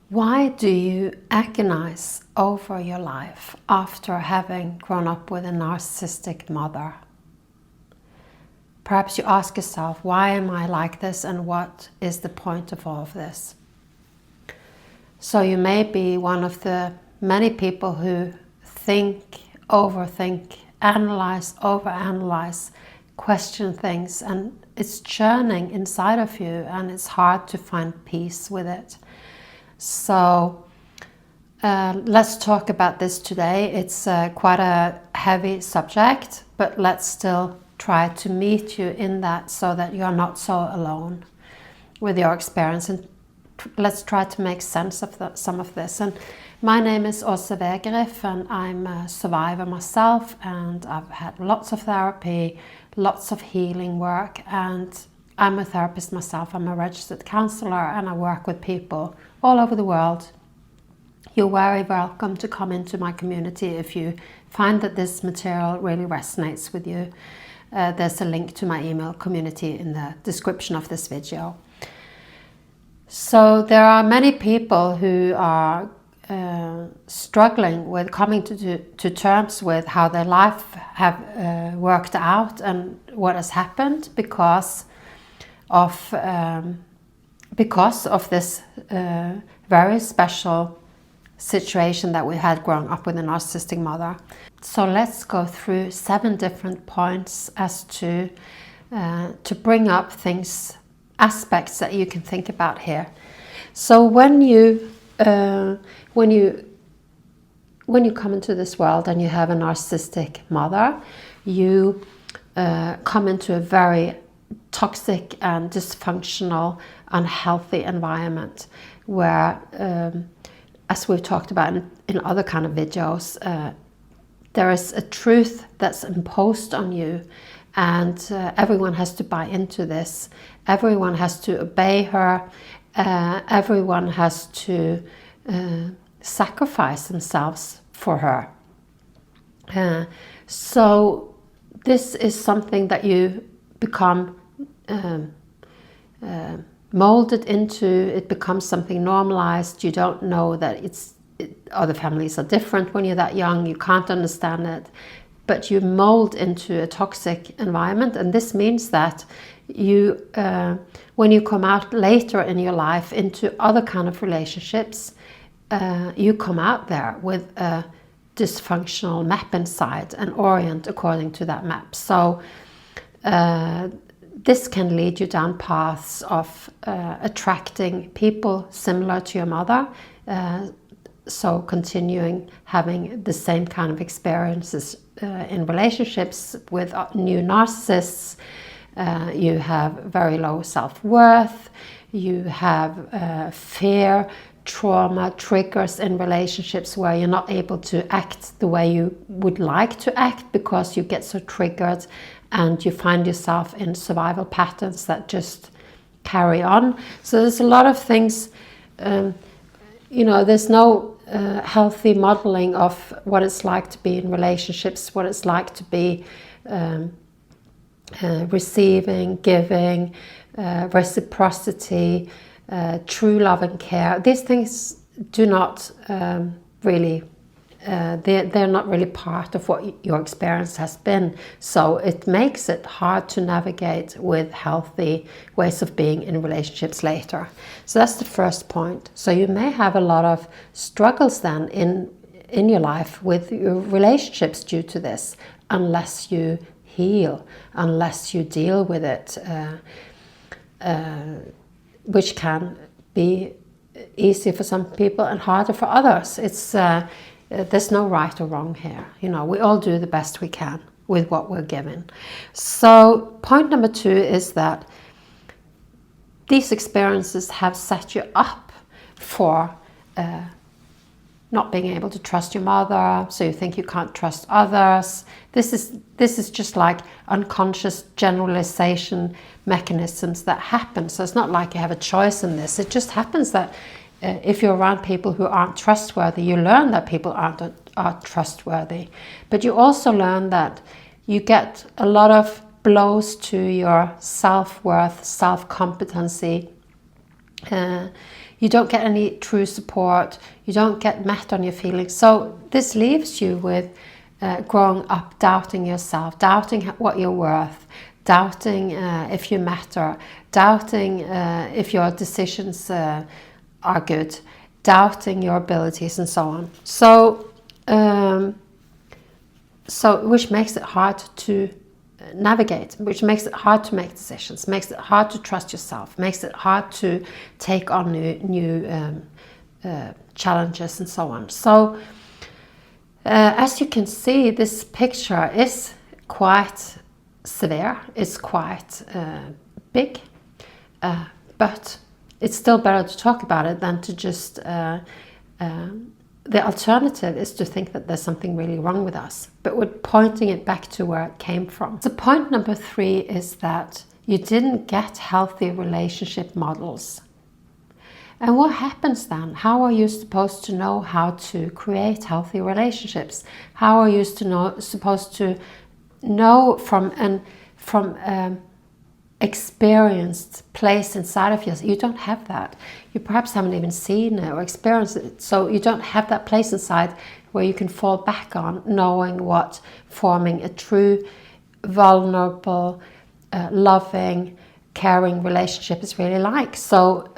Why do you agonize over your life after having grown up with a narcissistic mother? Perhaps you ask yourself, why am I like this and what is the point of all of this? So you may be one of the many people who think, overthink, analyze, overanalyze, question things, and it's churning inside of you and it's hard to find peace with it. So let's talk about this today. It's quite a heavy subject, but let's still try to meet you in that so that you're not so alone with your experience, and let's try to make sense of some of this. And my name is Åse Wegerif, and I'm a survivor myself, and I've had lots of therapy, lots of healing work, and I'm a therapist myself. I'm a registered counselor and I work with people all over the world. You're very welcome to come into my community if you find that this material really resonates with you. There's a link to my email community in the description of this video. So there are many people who are struggling with coming to terms with how their life have worked out and what has happened because of this very special situation that we had growing up with a narcissistic mother. So let's go through 7 different points as to bring up things, aspects that you can think about here. So when you come into this world and you have a narcissistic mother, you come into a very toxic and dysfunctional, unhealthy environment where, as we've talked about in other kind of videos, there is a truth that's imposed on you, and everyone has to buy into this. Everyone has to obey her. Everyone has to sacrifice themselves for her. So this is something that you become molded into. It becomes something normalized. You don't know that other families are different when you're that young. You can't understand it, but you mold into a toxic environment, and this means that you, when you come out later in your life into other kind of relationships, you come out there with a dysfunctional map inside and orient according to that map. So this can lead you down paths of attracting people similar to your mother, so continuing having the same kind of experiences in relationships with new narcissists. You have very low self-worth, you have fear, trauma, triggers in relationships where you're not able to act the way you would like to act because you get so triggered, and you find yourself in survival patterns that just carry on. So there's a lot of things, there's no healthy modeling of what it's like to be in relationships, what it's like to be receiving, giving, reciprocity, true love and care. These things do not really, they're not really part of what your experience has been. So it makes it hard to navigate with healthy ways of being in relationships later. So that's the first point. So you may have a lot of struggles then in your life with your relationships due to this, unless you heal, unless you deal with it, which can be easier for some people and harder for others. It's there's no right or wrong here. We all do the best we can with what we're given. So point number 2 is that these experiences have set you up for not being able to trust your mother, so you think you can't trust others. This is just like unconscious generalization mechanisms that happen. So it's not like you have a choice in this. It just happens that if you're around people who aren't trustworthy, you learn that people aren't trustworthy. But you also learn that you get a lot of blows to your self-worth, self-competency. You don't get any true support. You don't get met on your feelings. So this leaves you with growing up doubting yourself, doubting what you're worth, doubting if you matter, doubting if your decisions are good, doubting your abilities, and so on. So, which makes it hard to navigate, which makes it hard to make decisions, makes it hard to trust yourself, makes it hard to take on new challenges, and so on. So, as you can see, this picture is quite severe, it's quite big, but it's still better to talk about it than to just the alternative is to think that there's something really wrong with us, but we're pointing it back to where it came from. So point number 3 is that you didn't get healthy relationship models. And what happens then? How are you supposed to know how to create healthy relationships? How are you supposed to know from experienced place inside of yourself? You don't have that. You perhaps haven't even seen it or experienced it. So you don't have that place inside where you can fall back on, knowing what forming a true, vulnerable, loving, caring relationship is really like. So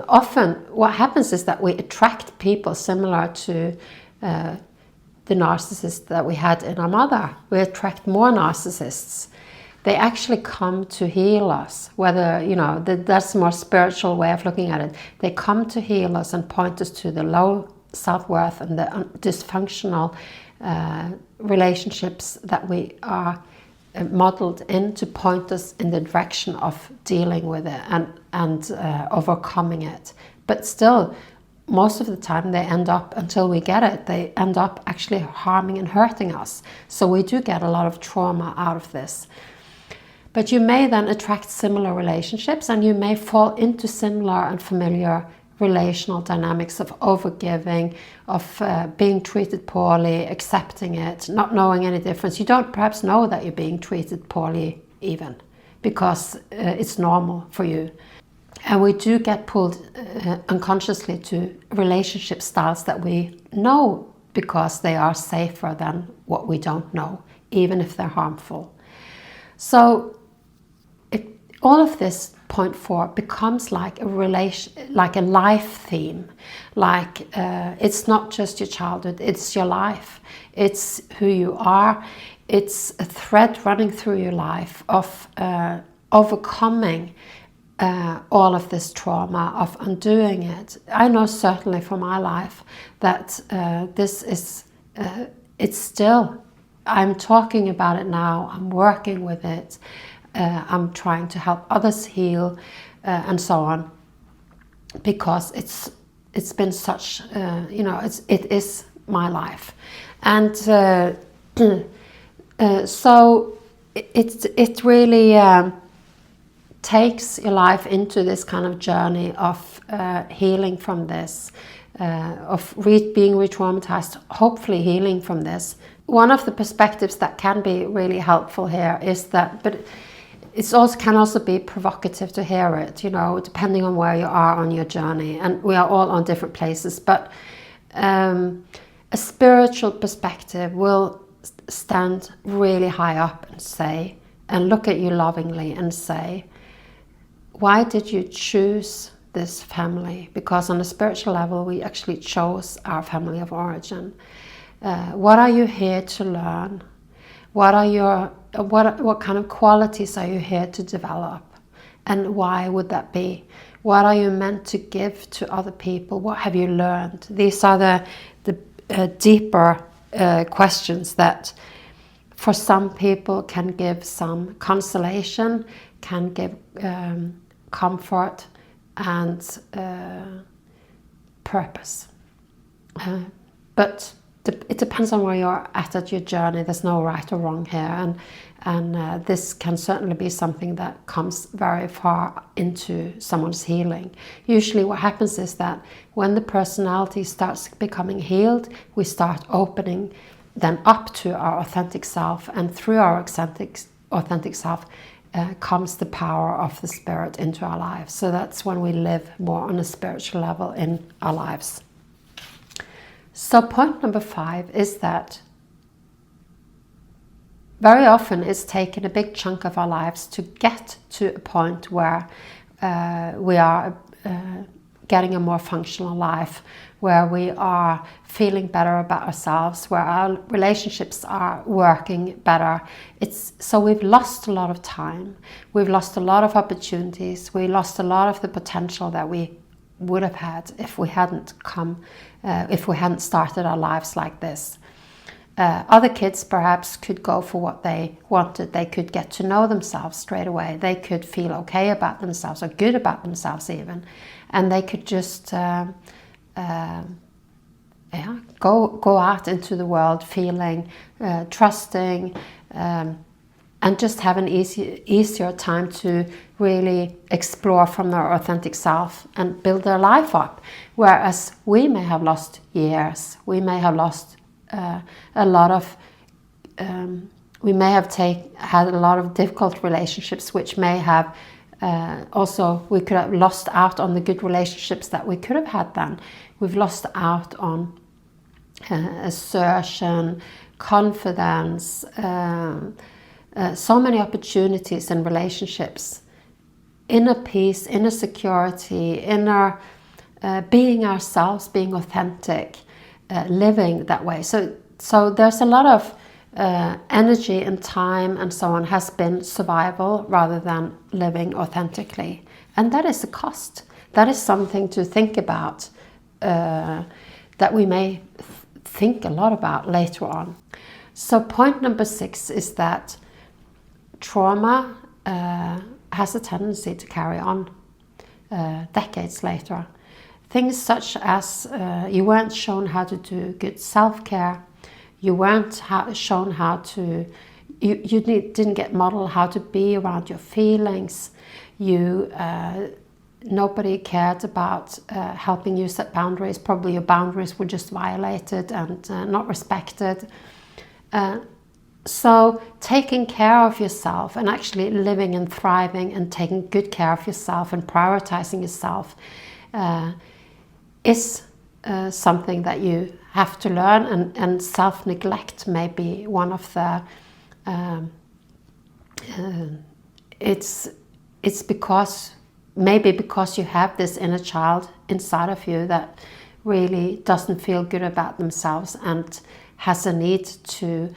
often what happens is that we attract people similar to the narcissist that we had in our mother. We attract more narcissists. They actually come to heal us, whether, you know, that's a more spiritual way of looking at it. They come to heal us and point us to the low self-worth and the dysfunctional relationships that we are modeled in, to point us in the direction of dealing with it and overcoming it. But still, most of the time they end up, until we get it, they end up actually harming and hurting us. So we do get a lot of trauma out of this. But you may then attract similar relationships, and you may fall into similar and familiar relational dynamics of overgiving, of being treated poorly, accepting it, not knowing any difference. You don't perhaps know that you're being treated poorly even, because it's normal for you. And we do get pulled unconsciously to relationship styles that we know because they are safer than what we don't know, even if they're harmful. So all of this, point 4, becomes like a life theme. Like it's not just your childhood, it's your life. It's who you are. It's a thread running through your life of overcoming all of this trauma, of undoing it. I know certainly for my life that this is, it's still, I'm talking about it now, I'm working with it. I'm trying to help others heal and so on, because it's been such, it is my life. And so it really takes your life into this kind of journey of healing from this, of being re-traumatized, hopefully healing from this. One of the perspectives that can be really helpful here is that, but it also can also be provocative to hear it, depending on where you are on your journey. And we are all on different places, but a spiritual perspective will stand really high up and look at you lovingly and say, why did you choose this family? Because on a spiritual level, we actually chose our family of origin. What are you here to learn? What kind of qualities are you here to develop? And why would that be? What are you meant to give to other people? What have you learned? These are the deeper questions that for some people can give some consolation, can give comfort and purpose. But it depends on where you're at your journey. There's no right or wrong here, and this can certainly be something that comes very far into someone's healing. Usually what happens is that when the personality starts becoming healed, we start opening then up to our authentic self, and through our authentic self, comes the power of the Spirit into our lives. So that's when we live more on a spiritual level in our lives. So point number 5 is that very often it's taken a big chunk of our lives to get to a point where we are getting a more functional life, where we are feeling better about ourselves, where our relationships are working better. So we've lost a lot of time, we've lost a lot of opportunities, we lost a lot of the potential that we would have had if we hadn't started our lives like this. Other kids perhaps could go for what they wanted. They could get to know themselves straight away. They could feel okay about themselves, or good about themselves even. And they could just go out into the world feeling trusting, and just have an easier time to really explore from their authentic self and build their life up. Whereas we may have lost years, we may have lost a lot of, we may have had a lot of difficult relationships, which may have also, we could have lost out on the good relationships that we could have had then. We've lost out on assertion, confidence, so many opportunities in relationships, inner peace, inner security, inner being ourselves, being authentic, living that way. So there's a lot of energy and time and so on has been survival rather than living authentically. And that is a cost. That is something to think about, that we may think a lot about later on. So point number 6 is that trauma has a tendency to carry on decades later. Things such as you weren't shown how to do good self-care, you weren't shown how to, you didn't get modeled how to be around your feelings, nobody cared about helping you set boundaries. Probably your boundaries were just violated and not respected. So taking care of yourself and actually living and thriving and taking good care of yourself and prioritizing yourself is something that you have to learn, and self-neglect may be one of the it's because you have this inner child inside of you that really doesn't feel good about themselves and has a need to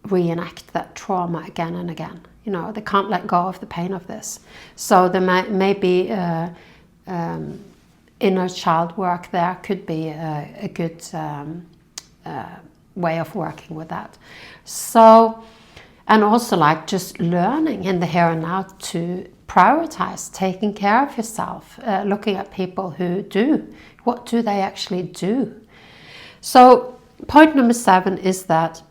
reenact that trauma again and again. You know, they can't let go of the pain of this. So there may be inner child work there could be a good way of working with that. So, and also like just learning in the here and now to prioritize taking care of yourself, looking at people who do. What do they actually do? So point number 7 is that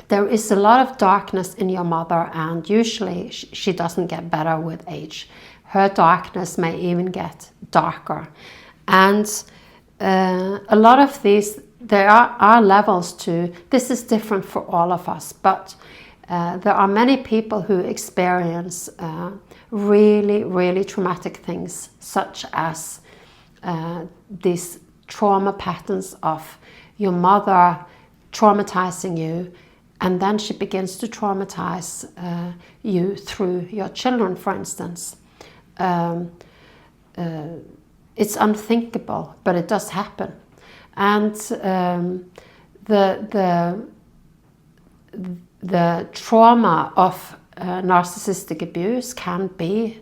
there is a lot of darkness in your mother, and usually she doesn't get better with age. Her darkness may even get darker. And a lot of these, there are levels to, this is different for all of us, but there are many people who experience really, really traumatic things, such as these trauma patterns of your mother traumatizing you, and then she begins to traumatize you through your children, for instance. It's unthinkable, but it does happen. And the trauma of narcissistic abuse can be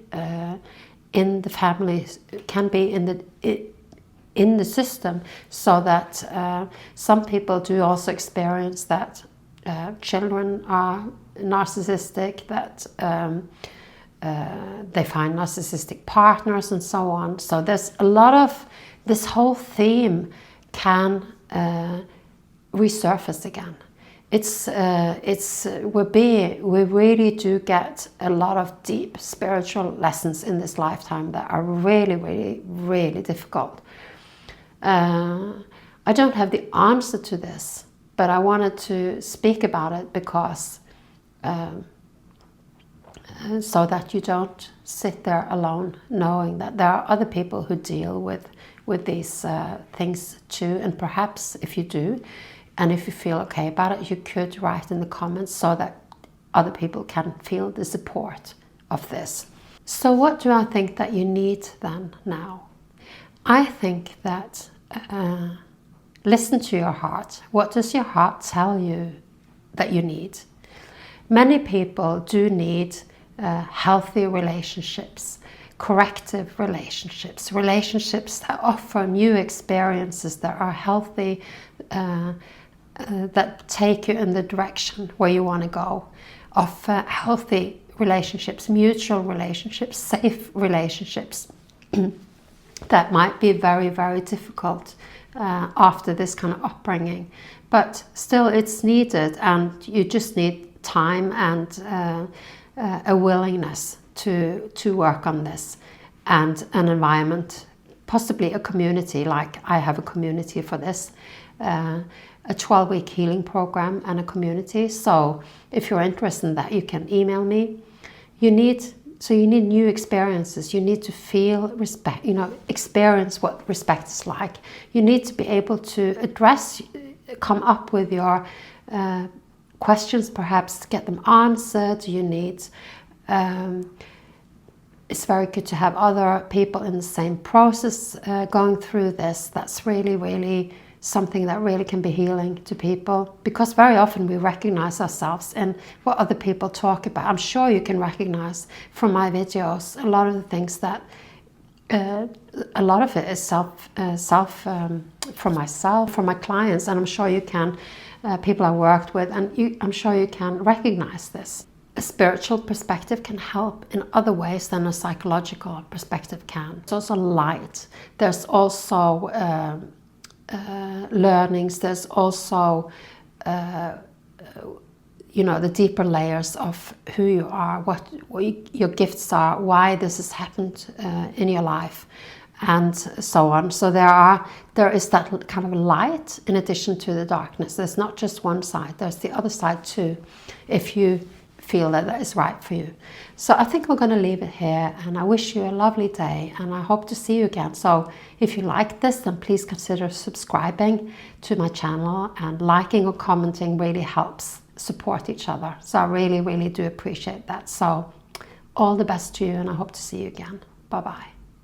in the family, can be in the system, so that some people do also experience that children are narcissistic, that they find narcissistic partners and so on. So there's a lot of, this whole theme can resurface again. We really do get a lot of deep spiritual lessons in this lifetime that are really, really, really difficult. I don't have the answer to this, but I wanted to speak about it because so that you don't sit there alone, knowing that there are other people who deal with these things too. And perhaps if you do, and if you feel okay about it, you could write in the comments so that other people can feel the support of this. So what do I think that you need then now? I think that listen to your heart. What does your heart tell you that you need? Many people do need healthy relationships, corrective relationships, relationships that offer new experiences, that are healthy, that take you in the direction where you want to go, of healthy relationships, mutual relationships, safe relationships. That might be very, very difficult after this kind of upbringing, but still it's needed, and you just need time and a willingness to work on this, and an environment, possibly a community. Like I have a community for this, a 12-week healing program and a community. So if you're interested in that, you can email me. You need new experiences. You need to feel respect, experience what respect is like. You need to be able to come up with your questions, perhaps get them answered. You need, it's very good to have other people in the same process going through this. That's really, really something that really can be healing to people, because very often we recognize ourselves in what other people talk about. I'm sure you can recognize from my videos a lot of the things that a lot of it is from myself, from my clients, and I'm sure you can, people I worked with, and I'm sure you can recognize this. A spiritual perspective can help in other ways than a psychological perspective can. It's also light. There's also learnings. There's also the deeper layers of who you are, what your gifts are, why this has happened in your life, and so on. So there is that kind of light in addition to the darkness. There's not just one side, there's the other side too, if you feel that is right for you. So I think we're going to leave it here, and I wish you a lovely day, and I hope to see you again. So if you like this, then please consider subscribing to my channel, and liking or commenting really helps support each other. So I really, really do appreciate that. So all the best to you, and I hope to see you again. Bye-bye.